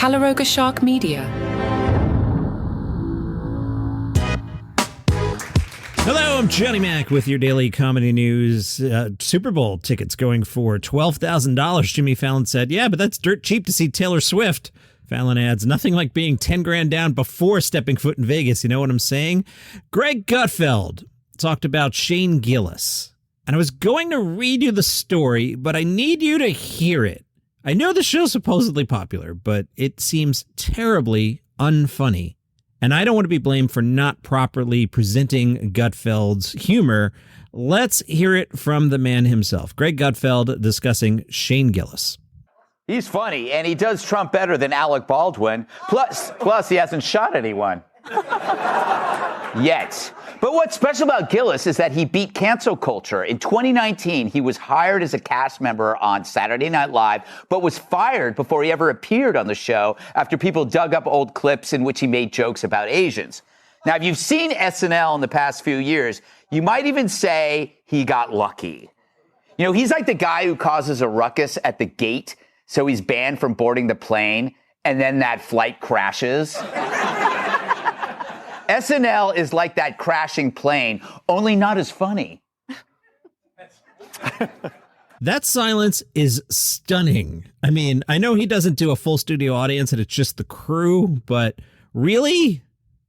Calaroga Shark Media. Hello, I'm Johnny Mac with your daily comedy news. Super Bowl tickets going for $12,000. Jimmy Fallon said, yeah, but that's dirt cheap to see Taylor Swift. Fallon adds, nothing like being 10 grand down before stepping foot in Vegas. You know what I'm saying? Greg Gutfeld talked about Shane Gillis. And I was going to read you the story, but I need you to hear it. I know the show's supposedly popular, but it seems terribly unfunny. And I don't want to be blamed for not properly presenting Gutfeld's humor. Let's hear it from the man himself. Greg Gutfeld discussing Shane Gillis. He's funny, and he does Trump better than Alec Baldwin. Plus he hasn't shot anyone. Yet. But what's special about Gillis is that he beat cancel culture. In 2019, he was hired as a cast member on Saturday Night Live, but was fired before he ever appeared on the show after people dug up old clips in which he made jokes about Asians. Now, if you've seen SNL in the past few years, you might even say he got lucky. You know, he's like the guy who causes a ruckus at the gate, so he's banned from boarding the plane, and then that flight crashes. SNL is like that crashing plane, only not as funny. That silence is stunning. I mean, I know he doesn't do a full studio audience and it's just the crew, but really?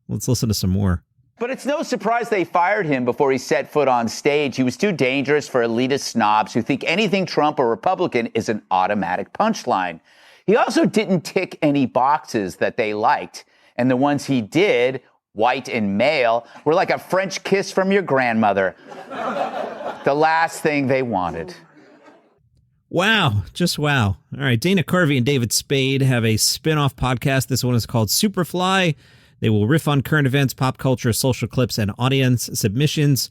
Let's listen to some more. But it's no surprise they fired him before he set foot on stage. He was too dangerous for elitist snobs who think anything Trump or Republican is an automatic punchline. He also didn't tick any boxes that they liked, and the ones he did, white and male, were like a French kiss from your grandmother. The last thing they wanted. Wow. Just wow. All right. Dana Carvey and David Spade have a spinoff podcast. This one is called Superfly. They will riff on current events, pop culture, social clips, and audience submissions.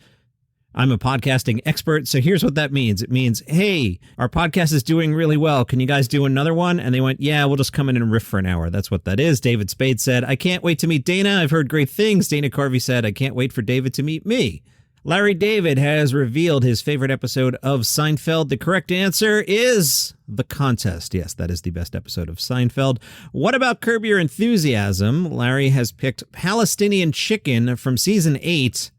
I'm a podcasting expert, so here's what that means. It means, hey, our podcast is doing really well. Can you guys do another one? And they went, yeah, we'll just come in and riff for an hour. That's what that is. David Spade said, I can't wait to meet Dana. I've heard great things. Dana Carvey said, I can't wait for David to meet me. Larry David has revealed his favorite episode of Seinfeld. The correct answer is The Contest. Yes, that is the best episode of Seinfeld. What about Curb Your Enthusiasm? Larry has picked Palestinian Chicken from season 8.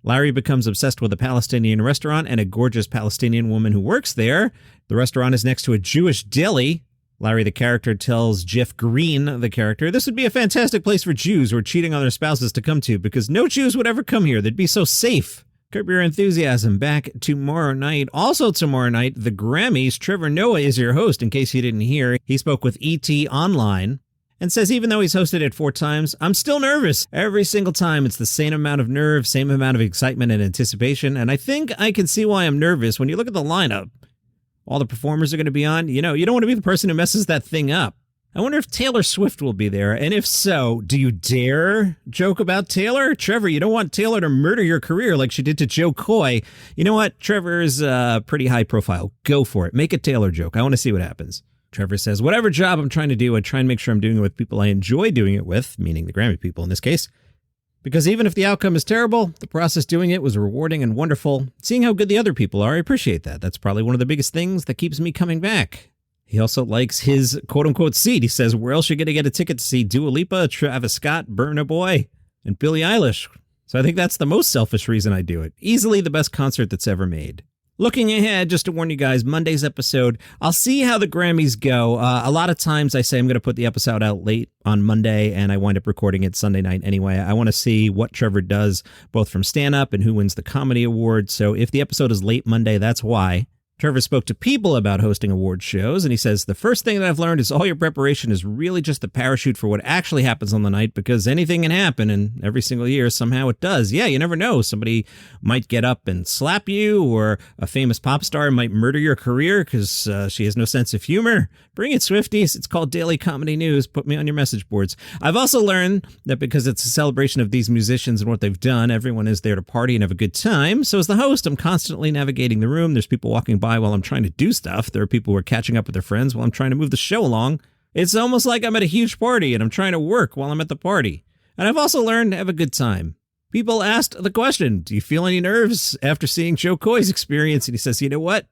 Larry becomes obsessed with a Palestinian restaurant and a gorgeous Palestinian woman who works there. The restaurant is next to a Jewish deli. Larry, the character, tells Jeff Green, the character, this would be a fantastic place for Jews who are cheating on their spouses to come to because no Jews would ever come here. They'd be so safe. Curb Your Enthusiasm back tomorrow night. Also tomorrow night, the Grammys. Trevor Noah is your host, in case you didn't hear. He spoke with E.T. online and says even though he's hosted it 4 times, I'm still nervous. Every single time, it's the same amount of nerve, same amount of excitement and anticipation. And I think I can see why I'm nervous. When you look at the lineup, all the performers are going to be on. You know, you don't want to be the person who messes that thing up. I wonder if Taylor Swift will be there. And if so, do you dare joke about Taylor? Trevor, you don't want Taylor to murder your career like she did to Joe Coy. You know what? Trevor is pretty high profile. Go for it. Make a Taylor joke. I want to see what happens. Trevor says, whatever job I'm trying to do, I try and make sure I'm doing it with people I enjoy doing it with, meaning the Grammy people in this case. Because even if the outcome is terrible, the process doing it was rewarding and wonderful. Seeing how good the other people are, I appreciate that. That's probably one of the biggest things that keeps me coming back. He also likes his quote-unquote seat. He says, where else are you going to get a ticket to see Dua Lipa, Travis Scott, Burna Boy, and Billie Eilish? So I think that's the most selfish reason I do it. Easily the best concert that's ever made. Looking ahead, just to warn you guys, Monday's episode, I'll see how the Grammys go. A lot of times I say I'm going to put the episode out late on Monday, and I wind up recording it Sunday night anyway. I want to see what Trevor does, both from stand-up and who wins the comedy award. So if the episode is late Monday, that's why. Trevor spoke to people about hosting award shows, and he says, the first thing that I've learned is all your preparation is really just the parachute for what actually happens on the night, because anything can happen, and every single year, somehow it does. Yeah, you never know. Somebody might get up and slap you, or a famous pop star might murder your career because she has no sense of humor. Bring it, Swifties. It's called Daily Comedy News. Put me on your message boards. I've also learned that because it's a celebration of these musicians and what they've done, everyone is there to party and have a good time. So as the host, I'm constantly navigating the room. There's people walking by while I'm trying to do stuff. There are people who are catching up with their friends while I'm trying to move the show along. It's almost like I'm at a huge party and I'm trying to work while I'm at the party. And I've also learned to have a good time. People asked the question, do you feel any nerves after seeing Joe Coy's experience? And he says, you know what?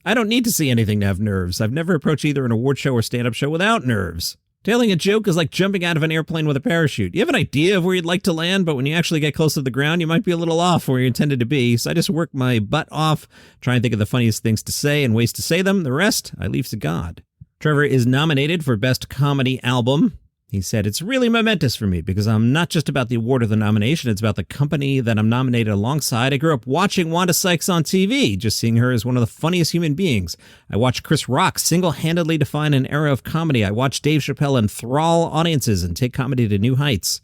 I don't need to see anything to have nerves. I've never approached either an award show or stand-up show without nerves. Telling a joke is like jumping out of an airplane with a parachute. You have an idea of where you'd like to land, but when you actually get close to the ground, you might be a little off where you intended to be. So I just work my butt off, try and think of the funniest things to say and ways to say them. The rest, I leave to God. Trevor is nominated for Best Comedy Album. He said, "It's really momentous for me because I'm not just about the award or the nomination, it's about the company that I'm nominated alongside. I grew up watching Wanda Sykes on TV, just seeing her as one of the funniest human beings. I watched Chris Rock single-handedly define an era of comedy. I watched Dave Chappelle enthrall audiences and take comedy to new heights.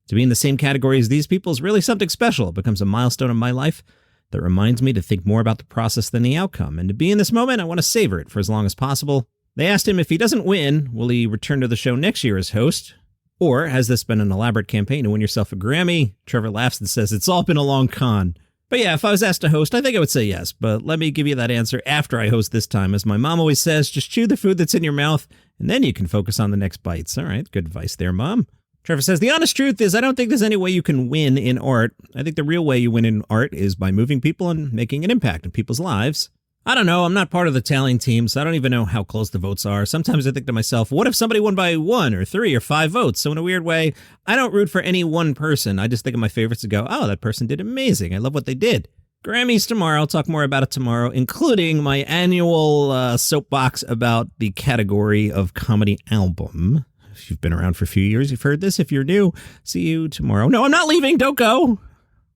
To be in the same category as these people is really something special. It becomes a milestone in my life that reminds me to think more about the process than the outcome. And to be in this moment, I want to savor it for as long as possible." They asked him if he doesn't win, will he return to the show next year as host? Or has this been an elaborate campaign to win yourself a Grammy? Trevor laughs and says, "It's all been a long con." But yeah, if I was asked to host, I think I would say yes. But let me give you that answer after I host this time. As my mom always says, just chew the food that's in your mouth, and then you can focus on the next bites. All right, good advice there, Mom. Trevor says, "The honest truth is I don't think there's any way you can win in art. I think the real way you win in art is by moving people and making an impact in people's lives. I don't know, I'm not part of the tallying team, so I don't even know how close the votes are. Sometimes I think to myself, what if somebody won by 1 or 3 or 5 votes? So in a weird way, I don't root for any one person. I just think of my favorites and go, oh, that person did amazing. I love what they did." Grammys tomorrow. I'll talk more about it tomorrow, including my annual soapbox about the category of comedy album. If you've been around for a few years, you've heard this. If you're new, see you tomorrow. No, I'm not leaving. Don't go.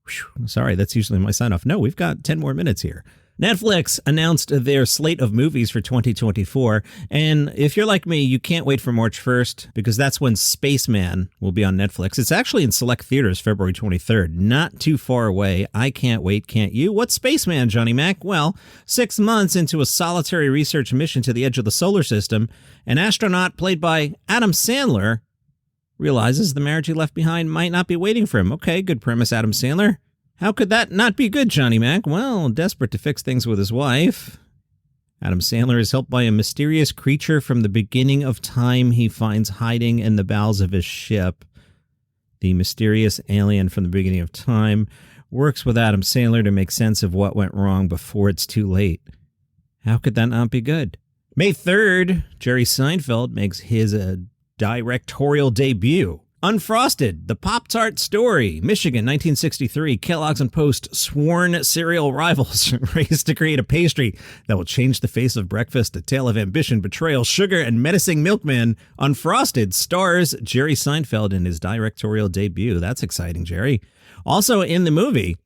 Whew, sorry, that's usually my sign off. No, we've got 10 more minutes here. Netflix announced their slate of movies for 2024, and if you're like me, you can't wait for March 1st, because that's when Spaceman will be on Netflix. It's actually in select theaters February 23rd, not too far away. I can't wait, can't you? What's Spaceman, Johnny Mac? Well, 6 months into a solitary research mission to the edge of the solar system, an astronaut played by Adam Sandler realizes the marriage he left behind might not be waiting for him. Okay, good premise, Adam Sandler. How could that not be good, Johnny Mac? Well, desperate to fix things with his wife, Adam Sandler is helped by a mysterious creature from the beginning of time he finds hiding in the bowels of his ship. The mysterious alien from the beginning of time works with Adam Sandler to make sense of what went wrong before it's too late. How could that not be good? May 3rd, Jerry Seinfeld makes his directorial debut. Unfrosted, The Pop-Tart Story, Michigan, 1963. Kellogg's and Post sworn cereal rivals race to create a pastry that will change the face of breakfast. A tale of ambition, betrayal, sugar, and menacing milkman. Unfrosted stars Jerry Seinfeld in his directorial debut. That's exciting, Jerry. Also in the movie,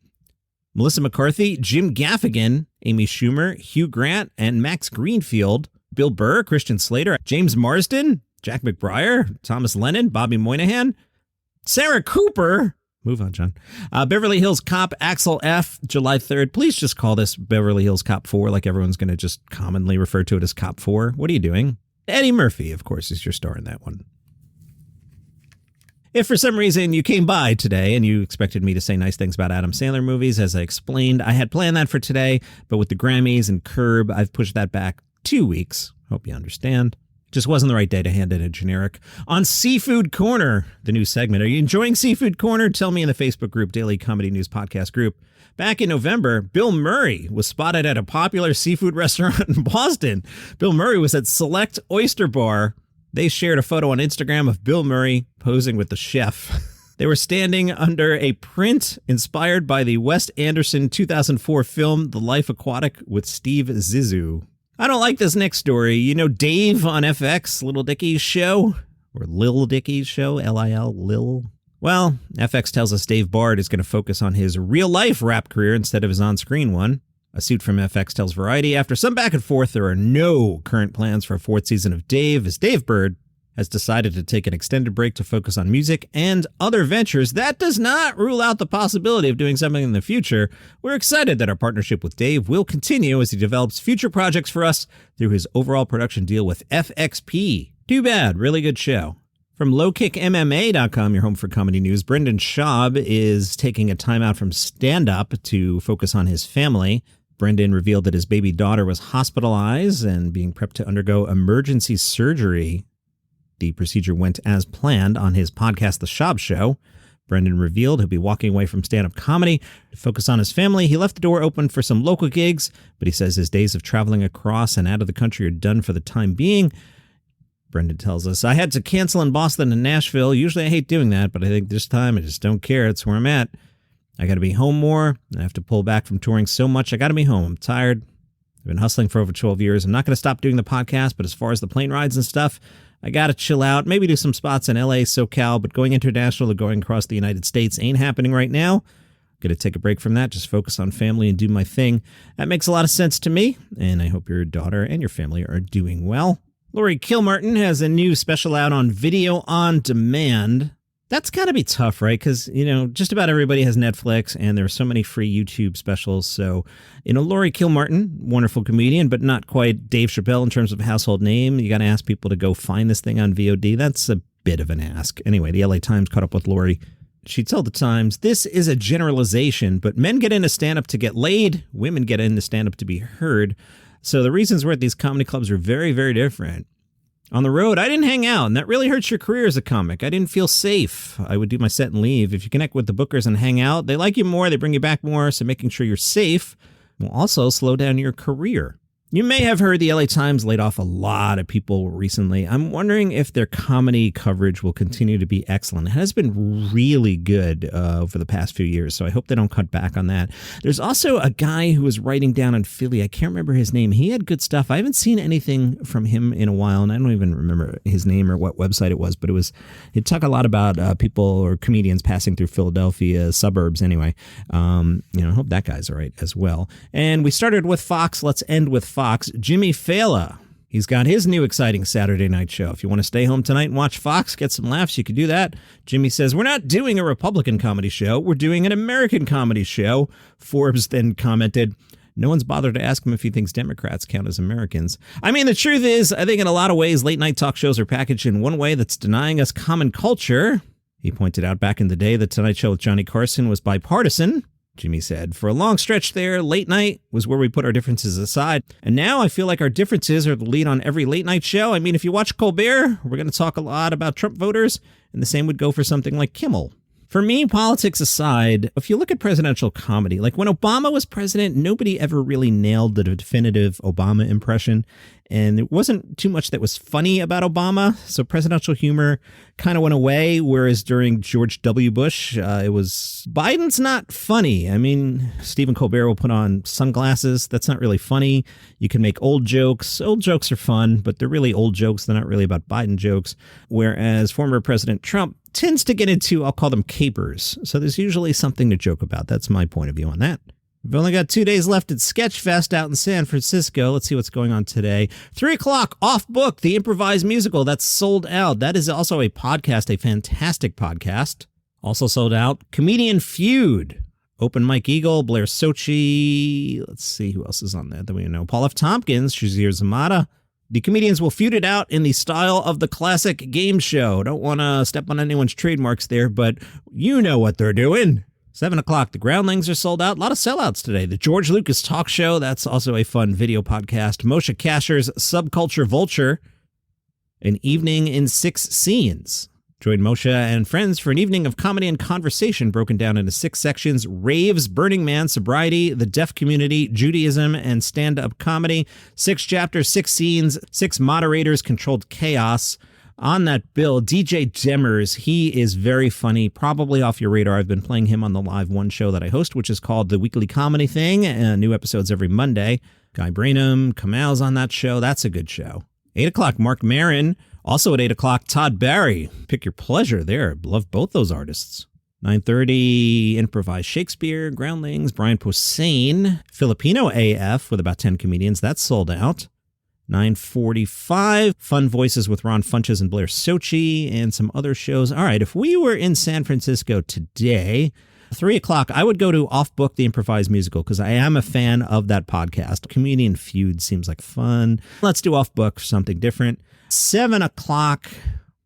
Melissa McCarthy, Jim Gaffigan, Amy Schumer, Hugh Grant, and Max Greenfield. Bill Burr, Christian Slater, James Marsden, Jack McBrayer, Thomas Lennon, Bobby Moynihan, Sarah Cooper. Move on, John. Beverly Hills Cop, Axel F., July 3rd. Please just call this Beverly Hills Cop 4 like everyone's going to just commonly refer to it as Cop 4. What are you doing? Eddie Murphy, of course, is your star in that one. If for some reason you came by today and you expected me to say nice things about Adam Sandler movies, as I explained, I had planned that for today, but with the Grammys and Curb, I've pushed that back 2 weeks. Hope you understand. Just wasn't the right day to hand in a generic. On Seafood Corner, the new segment. Are you enjoying Seafood Corner? Tell me in the Facebook group, Daily Comedy News Podcast group. Back in November, Bill Murray was spotted at a popular seafood restaurant in Boston. Bill Murray was at Select Oyster Bar. They shared a photo on Instagram of Bill Murray posing with the chef. They were standing under a print inspired by the Wes Anderson 2004 film, The Life Aquatic with Steve Zissou. I don't like this next story. You know Dave on FX, Little Dicky's show? Or Lil Dicky's show, L-I-L, Lil? Well, FX tells us Dave Bard is going to focus on his real-life rap career instead of his on-screen one. A suit from FX tells Variety, after some back and forth, there are no current plans for a 4th season of Dave, as Dave Bird has decided to take an extended break to focus on music and other ventures. That does not rule out the possibility of doing something in the future. We're excited that our partnership with Dave will continue as he develops future projects for us through his overall production deal with FXP. Too bad. Really good show. From lowkickmma.com, your home for comedy news, Brendan Schaub is taking a time out from stand-up to focus on his family. Brendan revealed that his baby daughter was hospitalized and being prepped to undergo emergency surgery. The procedure went as planned on his podcast, The Schaub Show. Brendan revealed he'll be walking away from stand-up comedy to focus on his family. He left the door open for some local gigs, but he says his days of traveling across and out of the country are done for the time being. Brendan tells us, I had to cancel in Boston and Nashville. Usually I hate doing that, but I think this time I just don't care. It's where I'm at. I got to be home more. I have to pull back from touring so much. I got to be home. I'm tired. I've been hustling for over 12 years. I'm not going to stop doing the podcast, but as far as the plane rides and stuff, I got to chill out, maybe do some spots in LA, SoCal, but going international or going across the United States ain't happening right now. Going to take a break from that, just focus on family and do my thing. That makes a lot of sense to me, and I hope your daughter and your family are doing well. Laurie Kilmartin has a new special out on video on demand. That's got to be tough, right? Because, just about everybody has Netflix, and there are so many free YouTube specials. So, Laurie Kilmartin, wonderful comedian, but not quite Dave Chappelle in terms of household name. You got to ask people to go find this thing on VOD. That's a bit of an ask. Anyway, the LA Times caught up with Laurie. She told the Times, this is a generalization, but men get into stand-up to get laid. Women get into stand-up to be heard. So the reasons we're at these comedy clubs are very, very different. On the road, I didn't hang out, and that really hurts your career as a comic. I didn't feel safe. I would do my set and leave. If you connect with the bookers and hang out, they like you more, they bring you back more, so making sure you're safe will also slow down your career. You may have heard the LA Times laid off a lot of people recently. I'm wondering if their comedy coverage will continue to be excellent. It has been really good over the past few years, so I hope they don't cut back on that. There's also a guy who was writing down in Philly. I can't remember his name. He had good stuff. I haven't seen anything from him in a while, and I don't even remember his name or what website it was, but it talked a lot about people or comedians passing through Philadelphia suburbs anyway. I hope that guy's all right as well. And we started with Fox. Let's end with Fox. Jimmy Fallon. He's got his new exciting Saturday night show. If you want to stay home tonight and watch Fox, get some laughs, you could do that. Jimmy says, we're not doing a Republican comedy show. We're doing an American comedy show. Forbes then commented, no one's bothered to ask him if he thinks Democrats count as Americans. I mean, the truth is, I think in a lot of ways, late night talk shows are packaged in one way that's denying us common culture. He pointed out back in the day, the Tonight Show with Johnny Carson was bipartisan. Jimmy said, for a long stretch there, late night was where we put our differences aside. And now I feel like our differences are the lead on every late night show. I mean, if you watch Colbert, we're going to talk a lot about Trump voters, and the same would go for something like Kimmel. For me, politics aside, if you look at presidential comedy, like when Obama was president, nobody ever really nailed the definitive Obama impression. And there wasn't too much that was funny about Obama. So presidential humor kind of went away. Whereas during George W. Bush, it was Biden's not funny. I mean, Stephen Colbert will put on sunglasses. That's not really funny. You can make old jokes. Old jokes are fun, but they're really old jokes. They're not really about Biden jokes. Whereas former President Trump tends to get into, I'll call them capers. So there's usually something to joke about. That's my point of view on that. We've only got 2 days left at Sketchfest out in San Francisco. Let's see what's going on today. 3 o'clock, Off Book, the improvised musical. That's sold out. That is also a podcast, a fantastic podcast. Also sold out. Comedian Feud. Open Mike Eagle, Blair Sochi. Let's see who else is on that we know. Paul F. Tompkins, Shazir Zamata. The comedians will feud it out in the style of the classic game show. Don't want to step on anyone's trademarks there, but you know what they're doing. 7 o'clock, the Groundlings are sold out. A lot of sellouts today. The George Lucas Talk Show, that's also a fun video podcast. Moshe Kasher's Subculture Vulture, an evening in 6 scenes. Join Moshe and friends for an evening of comedy and conversation broken down into 6 sections: raves, Burning Man, sobriety, the deaf community, Judaism, and stand-up comedy. 6 chapters, 6 scenes, 6 moderators, controlled chaos. On that bill, DJ Demers, he is very funny, probably off your radar. I've been playing him on the Live One show that I host, which is called The Weekly Comedy Thing, and new episodes every Monday. Guy Brainham, Kamal's on that show. That's a good show. 8 o'clock, Mark Maron. Also at 8 o'clock, Todd Barry. Pick your pleasure there. Love both those artists. 9:30, Improvised Shakespeare, Groundlings, Brian Posehn, Filipino AF with about 10 comedians. That's sold out. 9:45, Fun Voices with Ron Funches and Blair Sochi, and some other shows. All right, if we were in San Francisco today, 3 o'clock, I would go to Off Book, the improvised musical, because I am a fan of that podcast. Comedian Feud seems like fun. Let's do Off Book, something different. 7 o'clock,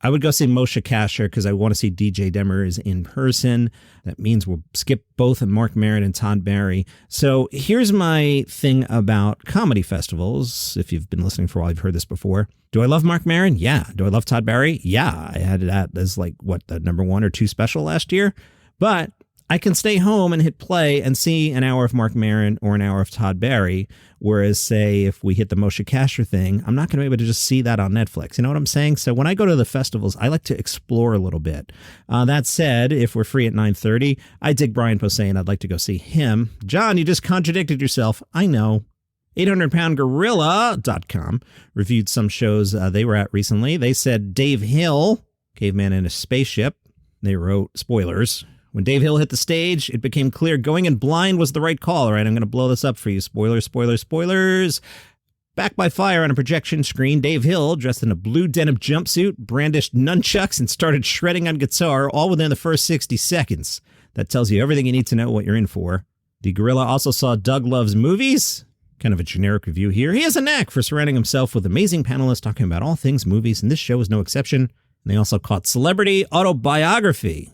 I would go see Moshe Kasher because I want to see DJ Demers in person. That means we'll skip both Mark Maron and Todd Barry. So here's my thing about comedy festivals. If you've been listening for a while, you've heard this before. Do I love Mark Maron? Yeah. Do I love Todd Barry? Yeah. I had that as the number 1 or 2 special last year. But I can stay home and hit play and see an hour of Mark Maron or an hour of Todd Barry. Whereas, say, if we hit the Moshe Kasher thing, I'm not going to be able to just see that on Netflix. You know what I'm saying? So when I go to the festivals, I like to explore a little bit. That said, if we're free at 9:30, I dig Brian Posehn. I'd like to go see him. John, you just contradicted yourself. I know. 800poundgorilla.com reviewed some shows they were at recently. They said Dave Hill, Caveman in a Spaceship. They wrote, spoilers, when Dave Hill hit the stage, it became clear going in blind was the right call. All right, I'm going to blow this up for you. Spoilers, spoilers, spoilers. Back by fire on a projection screen, Dave Hill, dressed in a blue denim jumpsuit, brandished nunchucks, and started shredding on guitar, all within the first 60 seconds. That tells you everything you need to know what you're in for. The gorilla also saw Doug Loves Movies. Kind of a generic review here. He has a knack for surrounding himself with amazing panelists talking about all things movies, and this show is no exception. And they also caught Celebrity Autobiography.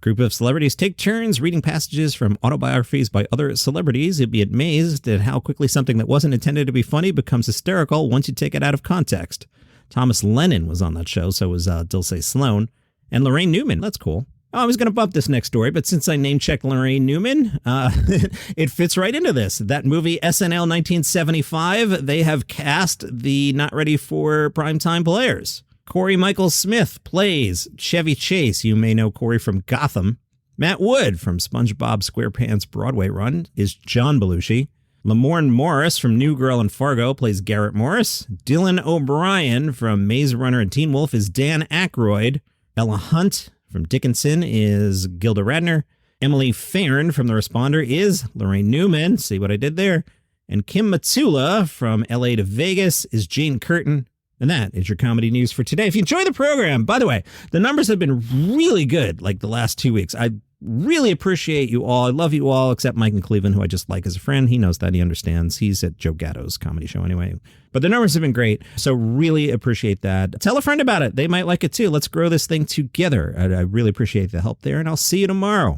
Group of celebrities take turns reading passages from autobiographies by other celebrities. You'd be amazed at how quickly something that wasn't intended to be funny becomes hysterical once you take it out of context. Thomas Lennon was on that show, so was Dulce Sloan. And Lorraine Newman, that's cool. Oh, I was going to bump this next story, but since I name-checked Lorraine Newman, it fits right into this. That movie, SNL 1975, they have cast the not ready for primetime players. Corey Michael Smith plays Chevy Chase. You may know Corey from Gotham. Matt Wood from SpongeBob SquarePants Broadway run is John Belushi. Lamorne Morris from New Girl and Fargo plays Garrett Morris. Dylan O'Brien from Maze Runner and Teen Wolf is Dan Aykroyd. Ella Hunt from Dickinson is Gilda Radner. Emily Farron from The Responder is Lorraine Newman. See what I did there? And Kim Matsula from LA to Vegas is Jane Curtin. And that is your comedy news for today. If you enjoy the program, by the way, the numbers have been really good like the last 2 weeks. I really appreciate you all. I love you all, except Mike in Cleveland, who I just like as a friend. He knows that. He understands. He's at Joe Gatto's comedy show anyway. But the numbers have been great, so really appreciate that. Tell a friend about it. They might like it too. Let's grow this thing together. I really appreciate the help there, and I'll see you tomorrow.